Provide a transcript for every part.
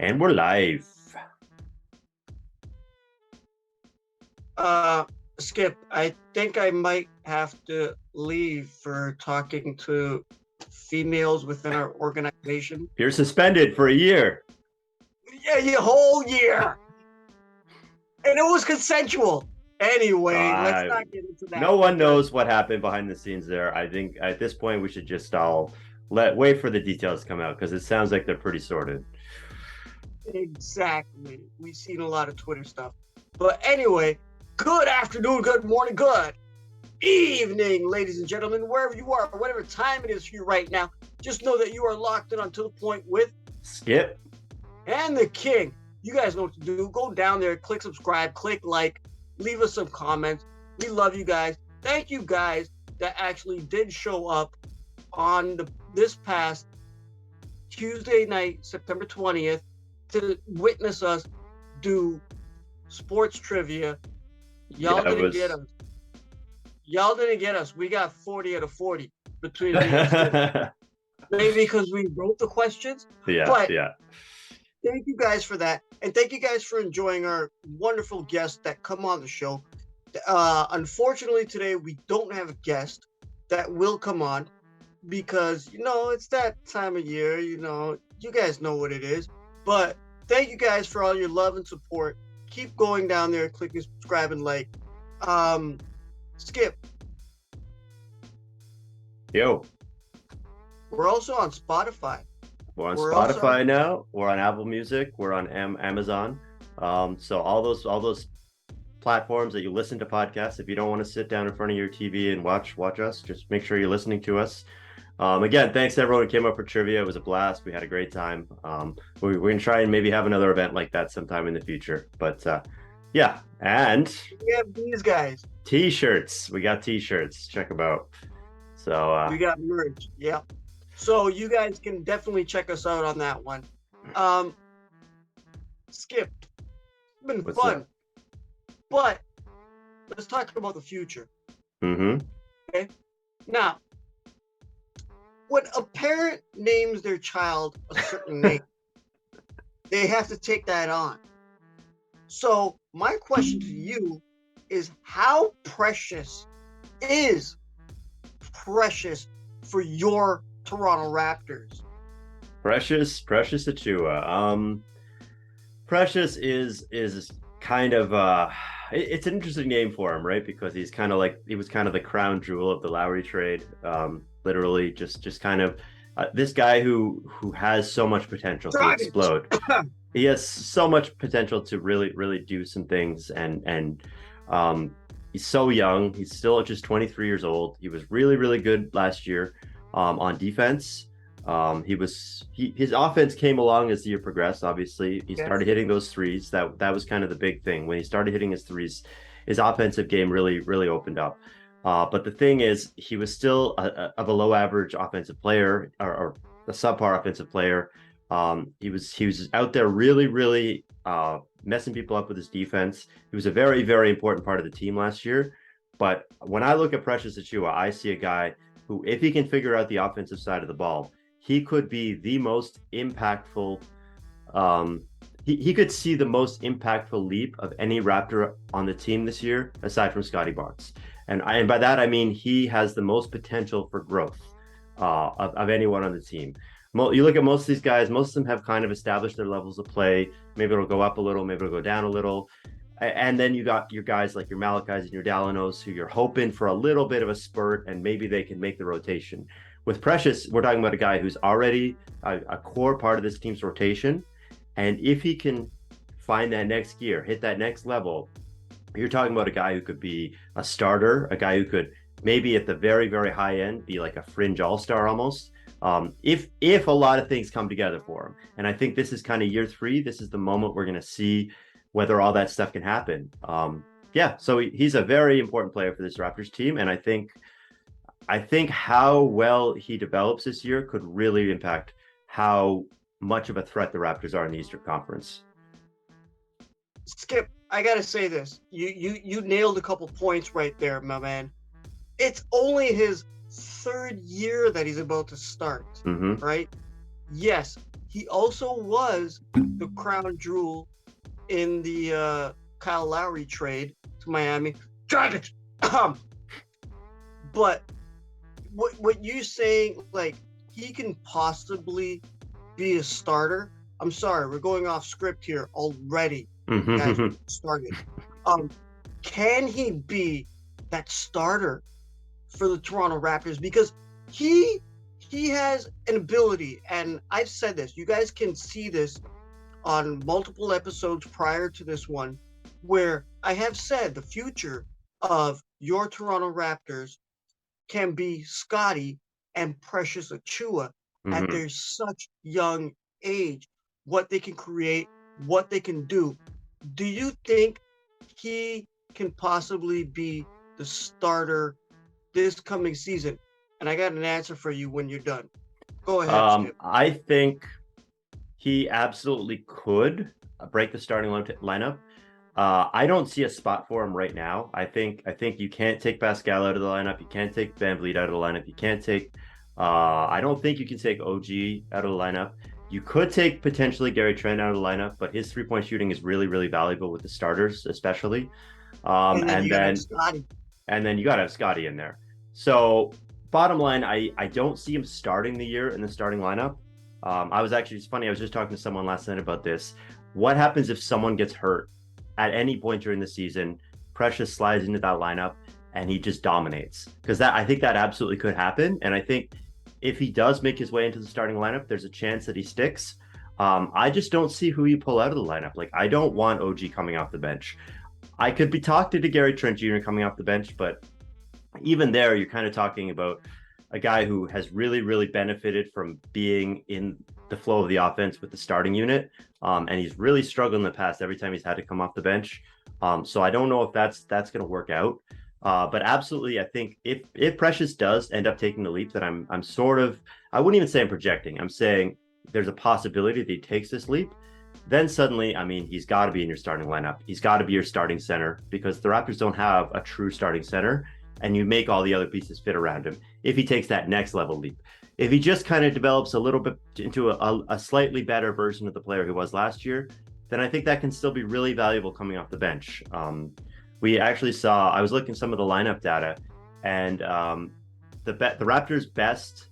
And we're live. Skip, I think I might have to leave for talking to females within our organization. You're suspended for a year. Yeah, the whole year. And it was consensual. Anyway, let's not get into that. No one knows what happened behind the scenes there. I think at this point we should just all wait for the details to come out because it sounds like they're pretty sorted. Exactly. We've seen a lot of Twitter stuff. But anyway, good afternoon, good morning, good evening, ladies and gentlemen, wherever you are, whatever time it is for you right now. Just know that you are locked in until the point with Skip and the King. You guys know what to do. Go down there, click subscribe, click like, leave us some comments. We love you guys. Thank you guys that actually did show up on this past Tuesday night, September 20th, to witness us do sports trivia. Y'all didn't get us. Y'all didn't get us. We got 40 out of 40 between me and Skip. Maybe because we wrote the questions. Yeah. Thank you guys for that. And thank you guys for enjoying our wonderful guests that come on the show. Unfortunately, today we don't have a guest that will come on because, it's that time of year, you guys know what it is. But thank you guys for all your love and support. Keep going down there, clicking subscribe and like. Skip. Yo. We're also on Spotify. We're on Spotify now. We're on Apple Music. We're on Amazon. So all those platforms that you listen to podcasts. If you don't want to sit down in front of your TV and watch us, just make sure you're listening to us. Again, thanks to everyone who came up for trivia. It was a blast. We had a great time. We're gonna try and maybe have another event like that sometime in the future. But yeah, and we have these guys. T-shirts. We got T-shirts. Check them out. So we got merch. Yeah. So you guys can definitely check us out on that one. Skip. It's been fun. But let's talk about the future. Mm-hmm. Okay. Now, when a parent names their child a certain name, they have to take that on. So my question to you is, how precious is Precious for your Toronto Raptors? Precious Achiuwa. Precious is kind of it's an interesting name for him, right? Because he was kind of the crown jewel of the Lowry trade. Literally just kind of this guy who has so much potential to explode. He has so much potential to really do some things, and he's so young. He's still just 23 years old. He was really good last year on defense. His offense came along as the year progressed. Obviously, he started hitting those threes. That was kind of the big thing. When he started hitting his threes, his offensive game really opened up. But the thing is, he was still a below average offensive player or a subpar offensive player. He was out there really messing people up with his defense. He was a very important part of the team last year. But when I look at Precious Achiuwa, I see a guy who, if he can figure out the offensive side of the ball, he could be the most impactful. He could see the most impactful leap of any Raptor on the team this year, aside from Scotty Barnes. And by that I mean he has the most potential for growth of anyone on the team. You look at most of these guys, most of them have kind of established their levels of play. Maybe it'll go up a little, maybe it'll go down a little. And then you got your guys like your Malakis and your Dalinos who you're hoping for a little bit of a spurt and maybe they can make the rotation. With Precious, we're talking about a guy who's already a core part of this team's rotation. And if he can find that next gear, hit that next level, you're talking about a guy who could be a starter, a guy who could maybe at the very high end be like a fringe all-star almost. If a lot of things come together for him. And I think this is kind of year 3. This is the moment we're going to see whether all that stuff can happen. So he's a very important player for this Raptors team. And I think how well he develops this year could really impact how much of a threat the Raptors are in the Eastern Conference. Skip, I got to say this. You nailed a couple points right there, my man. It's only his 3rd year that he's about to start, right? Yes, he also was the crown jewel in the Kyle Lowry trade to Miami Dragons. But what you saying, like, he can possibly be a starter? I'm sorry, we're going off script here already. Guys, started. Can he be that starter for the Toronto Raptors? Because he has an ability, and I've said this, you guys can see this on multiple episodes prior to this one, where I have said the future of your Toronto Raptors can be Scotty and Precious Achiuwa at their such young age, what they can create, what they can do. Do you think he can possibly be the starter this coming season? And I got an answer for you when you're done. Go ahead, Skip. I think he absolutely could break the starting lineup. I don't see a spot for him right now. I think you can't take Pascal out of the lineup. You can't take Van Vliet out of the lineup. You can't take. I don't think you can take OG out of the lineup. You could take potentially Gary Trent out of the lineup, but his 3-point shooting is really, really valuable with the starters, especially. And then you got to have Scotty in there. So bottom line, I don't see him starting the year in the starting lineup. I was actually, it's funny, I was just talking to someone last night about this. What happens if someone gets hurt at any point during the season? Precious slides into that lineup and he just dominates, because I think that absolutely could happen. And I think if he does make his way into the starting lineup, there's a chance that he sticks. I just don't see who you pull out of the lineup. Like, I don't want OG coming off the bench. I could be talking to Gary Trent Jr. coming off the bench, but even there, you're kind of talking about a guy who has really, really benefited from being in the flow of the offense with the starting unit. And he's really struggled in the past every time he's had to come off the bench. So I don't know if that's going to work out. But absolutely, I think if Precious does end up taking the leap that I'm sort of, I wouldn't even say I'm projecting, I'm saying there's a possibility that he takes this leap, then suddenly, I mean, he's got to be in your starting lineup. He's got to be your starting center, because the Raptors don't have a true starting center, and you make all the other pieces fit around him if he takes that next level leap. If he just kind of develops a little bit into a slightly better version of the player he was last year, then I think that can still be really valuable coming off the bench. We actually saw, I was looking at some of the lineup data, and the Raptors' best,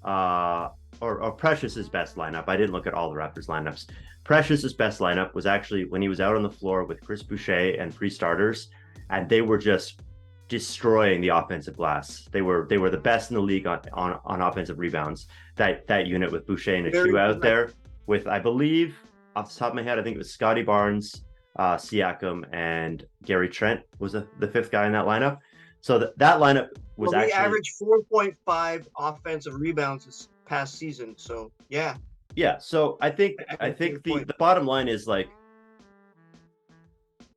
or Precious's best lineup, I didn't look at all the Raptors lineups. Precious's best lineup was actually when he was out on the floor with Chris Boucher and 3 starters, and they were just destroying the offensive glass. They were the best in the league on offensive rebounds. That unit with Boucher and Achiuwa out there, with, I believe, off the top of my head, I think it was Scotty Barnes, Siakam, and Gary Trent was the 5th guy in that lineup. So that lineup was actually averaged 4.5 offensive rebounds this past season. So yeah. So I think the bottom line is, like,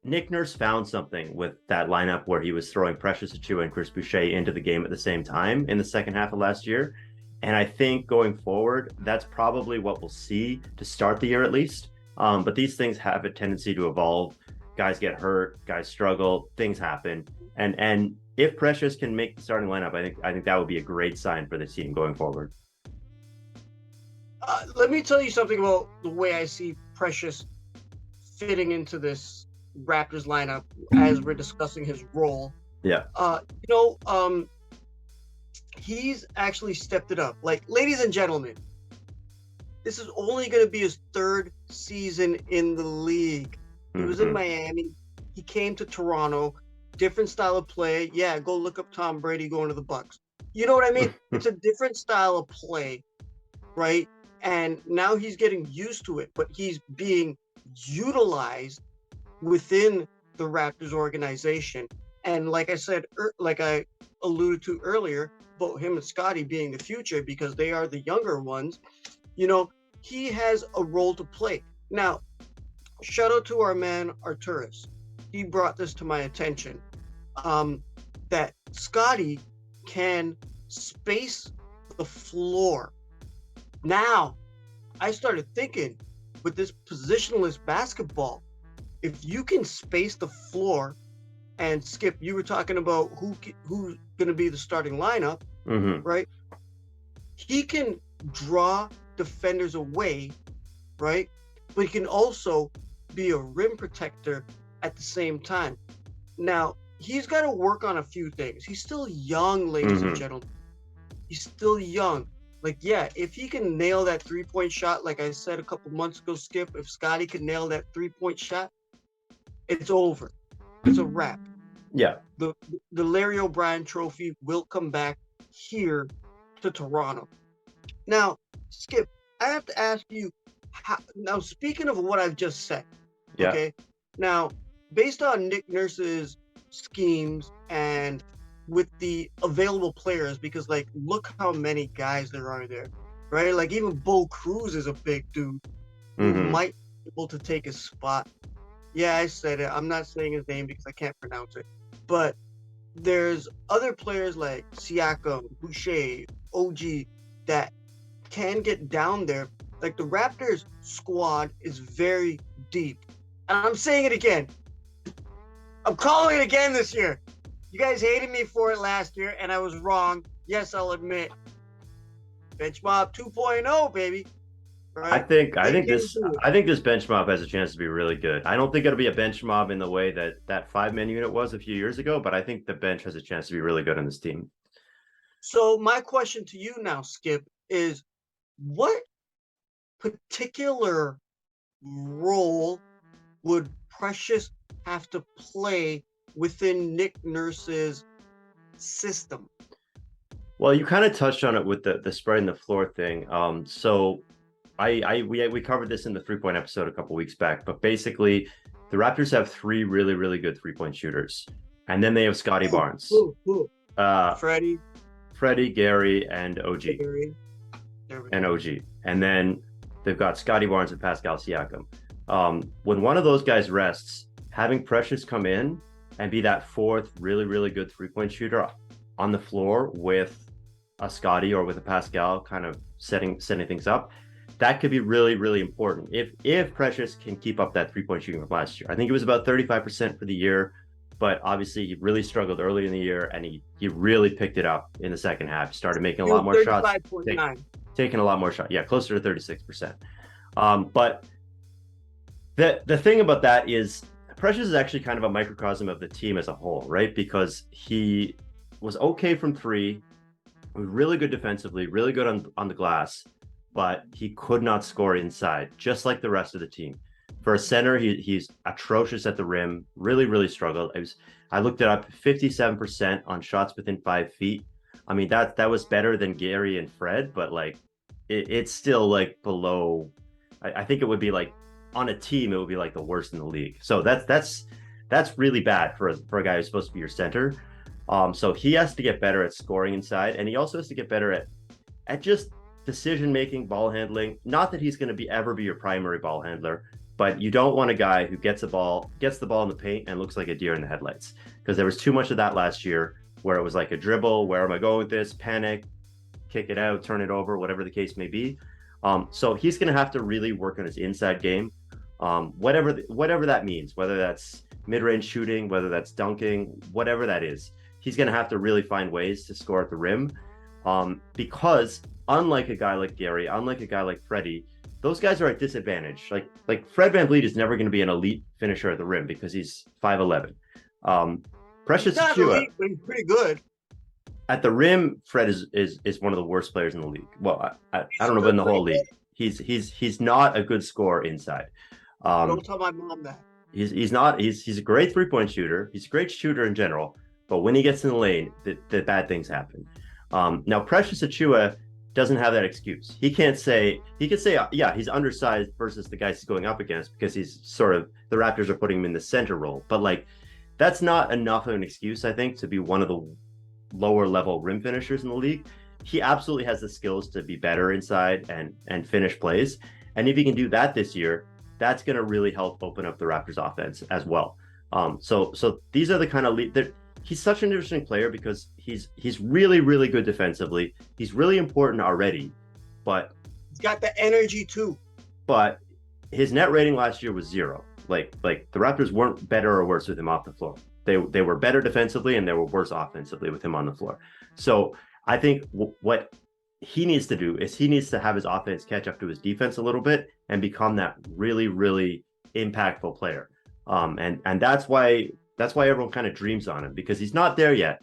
Nick Nurse found something with that lineup where he was throwing Precious Achiuwa and Chris Boucher into the game at the same time in the second half of last year. And I think going forward, that's probably what we'll see to start the year at least. But these things have a tendency to evolve. Guys get hurt, guys struggle, things happen. And if Precious can make the starting lineup, I think that would be a great sign for the team going forward. Let me tell you something about the way I see Precious fitting into this Raptors lineup as we're discussing his role. Yeah. He's actually stepped it up. Like, ladies and gentlemen, this is only going to be his 3rd season in the league. He was in Miami. He came to Toronto. Different style of play. Yeah, go look up Tom Brady going to the Bucks. You know what I mean? It's a different style of play, right? And now he's getting used to it, but he's being utilized within the Raptors organization. And like I said, like I alluded to earlier, about him and Scotty being the future because they are the younger ones, he has a role to play. Now, shout out to our man, Arturis. He brought this to my attention, that Scotty can space the floor. Now, I started thinking, with this positionless basketball, if you can space the floor, and Skip, you were talking about who's going to be the starting lineup, right? He can draw defenders away, right? But he can also be a rim protector at the same time. Now, he's got to work on a few things. He's still young, ladies and gentlemen. He's still young. Like, yeah, if he can nail that 3-point shot, like I said a couple months ago, Skip, if Scotty can nail that 3-point shot, it's over. It's a wrap. Yeah. The Larry O'Brien trophy will come back here to Toronto. Now, Skip, I have to ask you, now speaking of what I've just said, okay? Now, based on Nick Nurse's schemes and with the available players, because like, look how many guys there are there, right? Like even Bo Cruz is a big dude who might be able to take his spot. Yeah, I said it. I'm not saying his name because I can't pronounce it. But there's other players like Siakam, Boucher, OG that can get down there. Like the Raptors squad is very deep. And I'm saying it again. I'm calling it again this year. You guys hated me for it last year, and I was wrong. Yes, I'll admit. Bench mob 2.0, baby. Right? I think this bench mob has a chance to be really good. I don't think it'll be a bench mob in the way that 5-man unit was a few years ago, but I think the bench has a chance to be really good on this team. So my question to you now, Skip, is what particular role would Precious have to play within Nick Nurse's system? Well, you kind of touched on it with the spreading the floor thing. So we covered this in the 3-point episode a couple weeks back, but basically the Raptors have 3 really, really good 3-point shooters. And then they have Scotty Barnes. Freddie, Gary, and OG. And then they've got Scotty Barnes and Pascal Siakam. When one of those guys rests, having Precious come in and be that 4th really, really good 3-point shooter on the floor with a Scotty or with a Pascal kind of setting things up, that could be really, really important. If Precious can keep up that 3-point shooting from last year. I think it was about 35% for the year, but obviously he really struggled early in the year, and he really picked it up in the second half. He started making a lot more shots, taking a lot more shots. Yeah, closer to 36%. But the thing about that is Precious is actually kind of a microcosm of the team as a whole, right? Because he was okay from 3, was really good defensively, really good on the glass, but he could not score inside, just like the rest of the team. For a center, he's atrocious at the rim, really, really struggled. I looked it up, 57% on shots within 5 feet. I mean, that was better than Gary and Fred, but like it's still like below. I think it would be like on a team, it would be like the worst in the league. So that's really bad for a guy who's supposed to be your center. So he has to get better at scoring inside, and he also has to get better at just decision-making, ball handling. Not that he's going to ever be your primary ball handler, but you don't want a guy who gets the ball in the paint and looks like a deer in the headlights, because there was too much of that last year where it was like a dribble, where am I going with this, panic, kick it out, turn it over, whatever the case may be. So he's going to have to really work on his inside game, whatever that means, whether that's mid-range shooting, whether that's dunking, whatever that is. He's going to have to really find ways to score at the rim, because unlike a guy like Gary, unlike a guy like Freddie, those guys are at disadvantage. Like Fred VanVleet is never going to be an elite finisher at the rim because he's 5'11". Precious Achiuwa, he's pretty good at the rim. Fred is one of the worst players in the league. Well, I don't know about in the whole league. He's not a good scorer inside. Don't tell my mom that. He's not. He's a great 3-point shooter. He's a great shooter in general. But when he gets in the lane, the bad things happen. Now, Precious Achiuwa doesn't have that excuse. He can say, yeah, he's undersized versus the guys he's going up against because he's sort of, the Raptors are putting him in the center role. But like, that's not enough of an excuse, I think, to be one of the lower level rim finishers in the league. He absolutely has the skills to be better inside and finish plays. And if he can do that this year, that's going to really help open up the Raptors offense as well. So these are the kind of he's such an interesting player because he's really, really good defensively. He's really important already, but he's got the energy too. But his net rating last year was 0. Like the Raptors weren't better or worse with him off the floor. They were better defensively and they were worse offensively with him on the floor. So I think what he needs to do is he needs to have his offense catch up to his defense a little bit and become that really, really impactful player. And that's why everyone kind of dreams on him, because he's not there yet,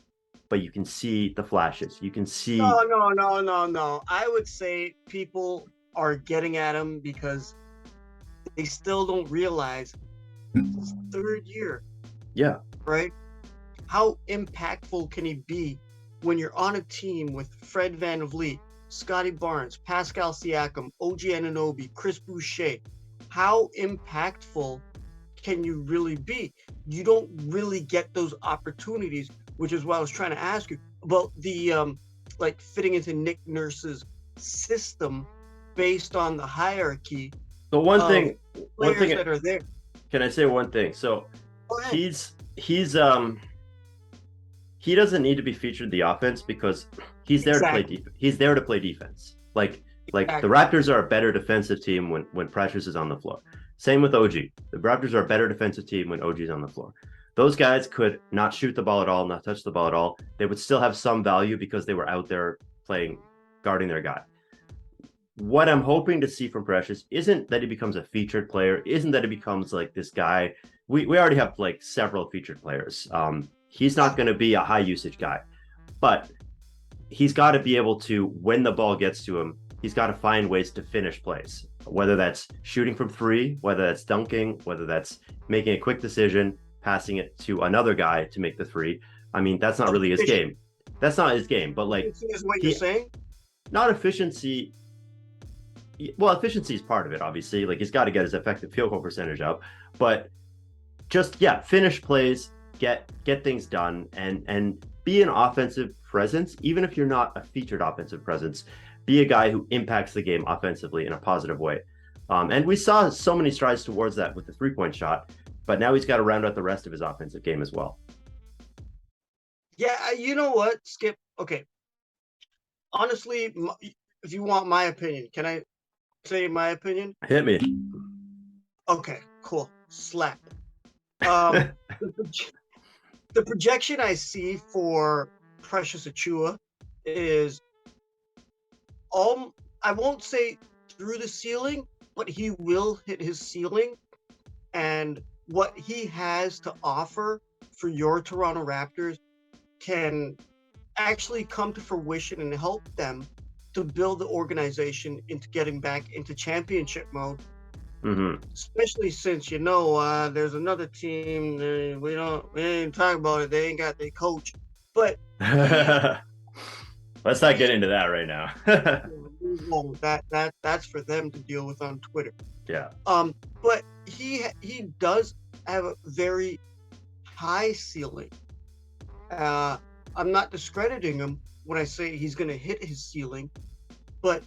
but you can see the flashes. You can see. No. I would say people are getting at him because they still don't realize it's his third year. Yeah. Right? How impactful can he be when you're on a team with Fred VanVleet, Scotty Barnes, Pascal Siakam, OG Anunoby, Chris Boucher? How impactful can you really be? You don't really get those opportunities, which is what I was trying to ask you about the like fitting into Nick Nurse's system based on the hierarchy. So one thing that are there. Can I say one thing? So he doesn't need to be featured in the offense because he's there to play he's there to play defense. Like the Raptors are a better defensive team when Precious is on the floor. Same with OG. The Raptors are a better defensive team when OG is on the floor. Those guys could not shoot the ball at all, not touch the ball at all. They would still have some value because they were out there guarding their guy. What I'm hoping to see from Precious isn't that he becomes a featured player, isn't that he becomes like this guy. We already have like several featured players. He's not going to be a high usage guy, but he's got to be able to, when the ball gets to him, he's got to find ways to finish plays, whether that's shooting from three, whether that's dunking, whether that's making a quick decision, passing it to another guy to make the three. I mean, that's not really his game. That's not his game, but like, is what you're saying? Not efficiency. Well, efficiency is part of it, obviously. Like, he's got to get his effective field goal percentage up, but just finish plays, get things done, and be an offensive presence. Even if you're not a featured offensive presence, be a guy who impacts the game offensively in a positive way. And we saw so many strides towards that with the 3-point shot, but now he's got to round out the rest of his offensive game as well. Yeah, you know what, Skip? Okay. Honestly, if you want my opinion, can I say my opinion? Hit me. Okay, cool. Slap. The projection I see for Precious Achiuwa is I won't say through the ceiling, but he will hit his ceiling. And what he has to offer for your Toronto Raptors can actually come to fruition and help them to build the organization into getting back into championship mode. Mm-hmm. Especially since there's another team we ain't talk about it. They ain't got their coach, but let's not get into that right now. That's for them to deal with on Twitter. Yeah. But he does have a very high ceiling. I'm not discrediting him when I say he's going to hit his ceiling, but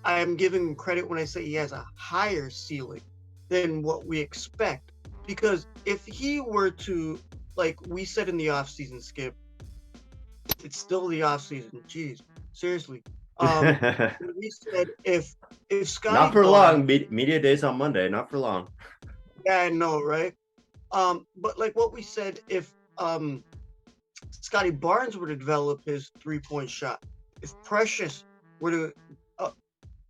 I am giving him credit when I say he has a higher ceiling than what we expect. Because if he were to, like we said in the offseason, Skip, it's still the offseason. Jeez, seriously. We said if Scotty not for long. Media days on Monday, not for long. Yeah, I know, right? But like what we said, if Scotty Barnes were to develop his 3-point shot, if Precious were to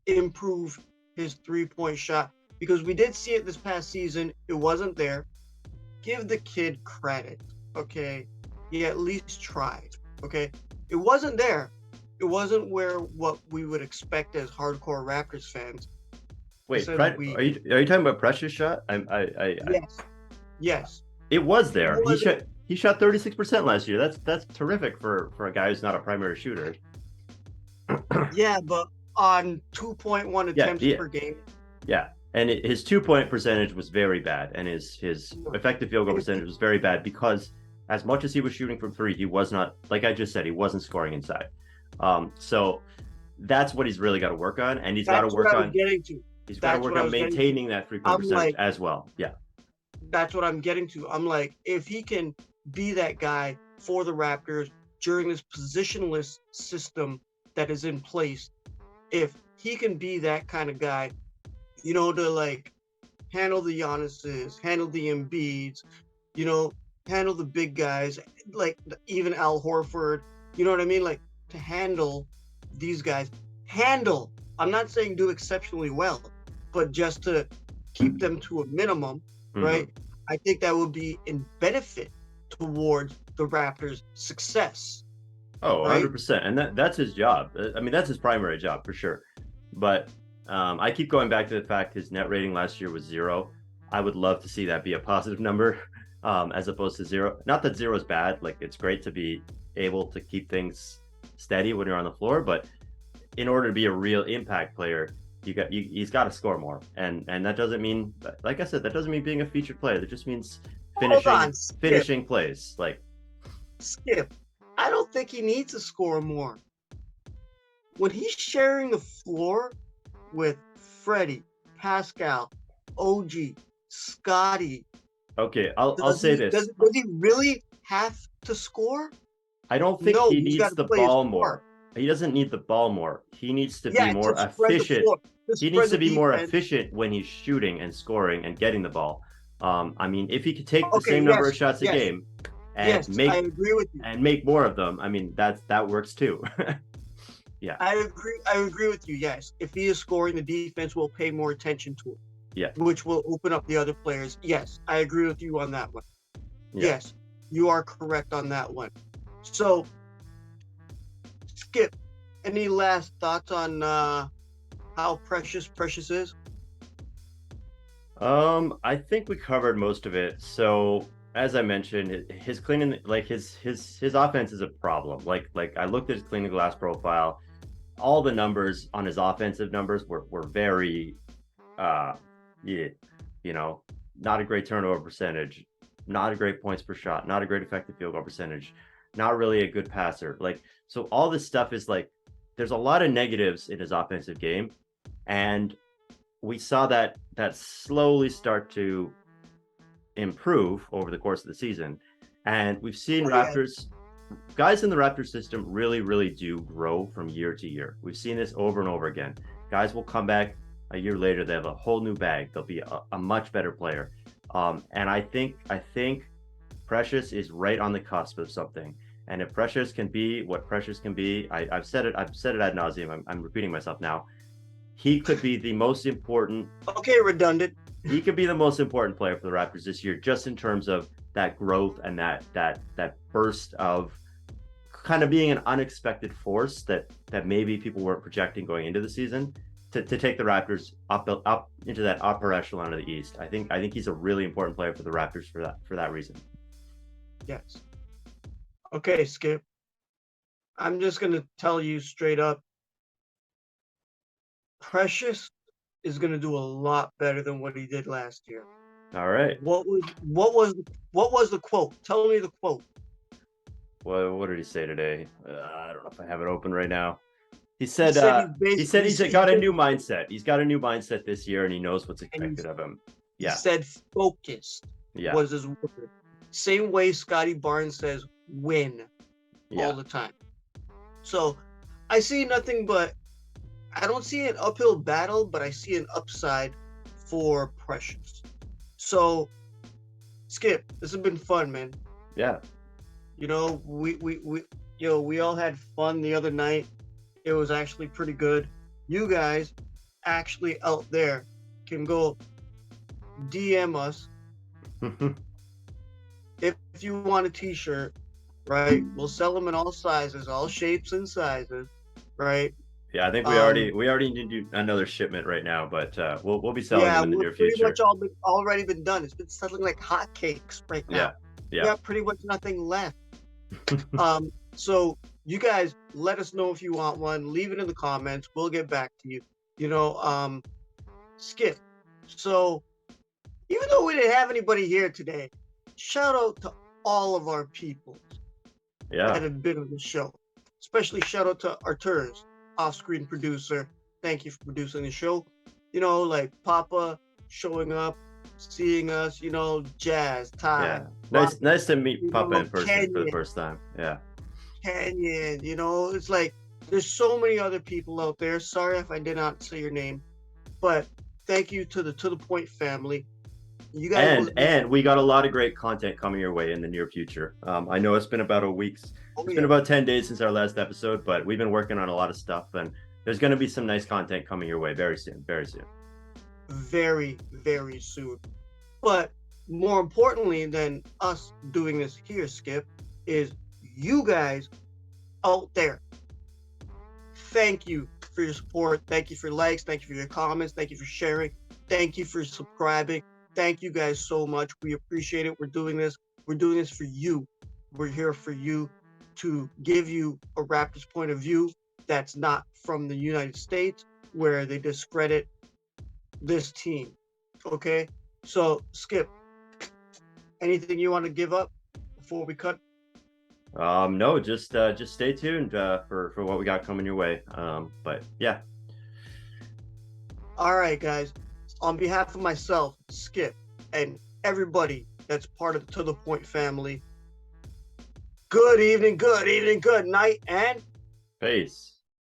improve his 3-point shot, because we did see it this past season, it wasn't there. Give the kid credit, okay? He at least tried, okay? It wasn't there. It wasn't what we would expect as hardcore Raptors fans. Wait, are you talking about Precious shot? Yes. It was there. He shot 36% last year. That's terrific for a guy who's not a primary shooter. Yeah, but on 2.1 attempts per game. Yeah, and his 2-point percentage was very bad, and his effective field goal percentage was very bad because as much as he was shooting from three, he was not, like I just said, he wasn't scoring inside. So that's what he's really got to work on, and he's got to work on. He's got to work on maintaining that 3-point percentage as well. Yeah, that's what I'm getting to. I'm like, if he can be that guy for the Raptors during this positionless system that is in place, if he can be that kind of guy, to like handle the Giannis's, handle the Embiids, handle the big guys, like even Al Horford, you know what I mean? Like to handle these guys handle. I'm not saying do exceptionally well, but just to keep them to a minimum, right? I think that would be in benefit towards the Raptors' success. Oh, right? 100%. And that's his job. I mean, that's his primary job for sure. But I keep going back to the fact his net rating last year was 0. I would love to see that be a positive number as opposed to 0. Not that 0 is bad. Like, it's great to be able to keep things steady when you're on the floor, but in order to be a real impact player, he's got to score more, and that doesn't mean, like I said, that doesn't mean being a featured player. That just means finishing plays. Like, Skip, I don't think he needs to score more. When he's sharing the floor with Freddie, Pascal, OG, Scotty. Okay, I'll say this. Does he really have to score? I don't think he needs the ball more. He doesn't need the ball more. He needs to be more efficient. He needs to be more efficient when he's shooting and scoring and getting the ball. I mean, if he could take the same number of shots a game and I agree with you. and make more of them, I mean, that works too. Yeah. I agree with you. Yes. If he is scoring, the defense will pay more attention to it. Yeah. Which will open up the other players. Yes, I agree with you on that one. Yeah. Yes, you are correct on that one. So, Skip, any last thoughts on how Precious is? I think we covered most of it. So, as I mentioned, his cleaning, like his offense is a problem. Like I looked at his cleaning glass profile. All the numbers on his offensive numbers were very, not a great turnover percentage, not a great points per shot, not a great effective field goal percentage, not really a good passer. Like, so all this stuff is like, there's a lot of negatives in his offensive game, and we saw that slowly start to improve over the course of the season. And we've seen guys in the Raptors system really do grow from year to year. We've seen this over and over again. Guys will come back a year later, they have a whole new bag. They'll be a much better player. And I think Precious is right on the cusp of something. And if Precious can be what Precious can be, I've said it ad nauseum. I'm repeating myself now. He could be the most important. Okay, redundant. He could be the most important player for the Raptors this year, just in terms of that growth and that burst of kind of being an unexpected force that maybe people weren't projecting going into the season to take the Raptors up into that upper echelon of the East. I think he's a really important player for the Raptors for that reason. Yes. Okay, Skip. I'm just gonna tell you straight up. Precious is gonna do a lot better than what he did last year. All right. What was the quote? Tell me the quote. What did he say today? I don't know if I have it open right now. He said he's got a new mindset. He's got a new mindset this year, and he knows what's expected of him. Yeah. He said focused was his word. Same way Scotty Barnes says win all the time. So I see nothing but, I don't see an uphill battle, but I see an upside for Precious. So, Skip, this has been fun, man. Yeah. We all had fun the other night. It was actually pretty good. You guys actually out there can go DM us if you want a t-shirt, right? We'll sell them in all sizes, all shapes and sizes, right? Yeah, I think we already need to do another shipment right now, but we'll be selling them in the near future. Yeah, pretty much already been done. It's been selling like hotcakes right now. Yeah. We got pretty much nothing left. So you guys let us know if you want one. Leave it in the comments. We'll get back to you. Skip. So even though we didn't have anybody here today, shout out to all of our people that have been on the show. Especially shout out to Arthur's off-screen producer. Thank you for producing the show. Like Papa showing up, seeing us, Jazz, Ty. Yeah. Nice to meet Papa in person Kenyon, for the first time. Yeah. Kenyon, it's like there's so many other people out there. Sorry if I did not say your name, but thank you to the Point family. You guys and we got a lot of great content coming your way in the near future. I know it's been about a week's it's been about 10 days since our last episode, but we've been working on a lot of stuff, and there's going to be some nice content coming your way very soon, very soon. Very, very soon. But more importantly than us doing this here, Skip, is you guys out there. Thank you for your support. Thank you for likes. Thank you for your comments. Thank you for sharing. Thank you for subscribing. Thank you guys so much. We appreciate it. We're doing this. We're doing this for you. We're here for you to give you a Raptors point of view that's not from the United States, where they discredit this team. Okay? So, Skip, anything you want to give up before we cut? No, just stay tuned for what we got coming your way. But yeah. All right, guys. On behalf of myself, Skip, and everybody that's part of the To The Point family, good evening, good night, and peace.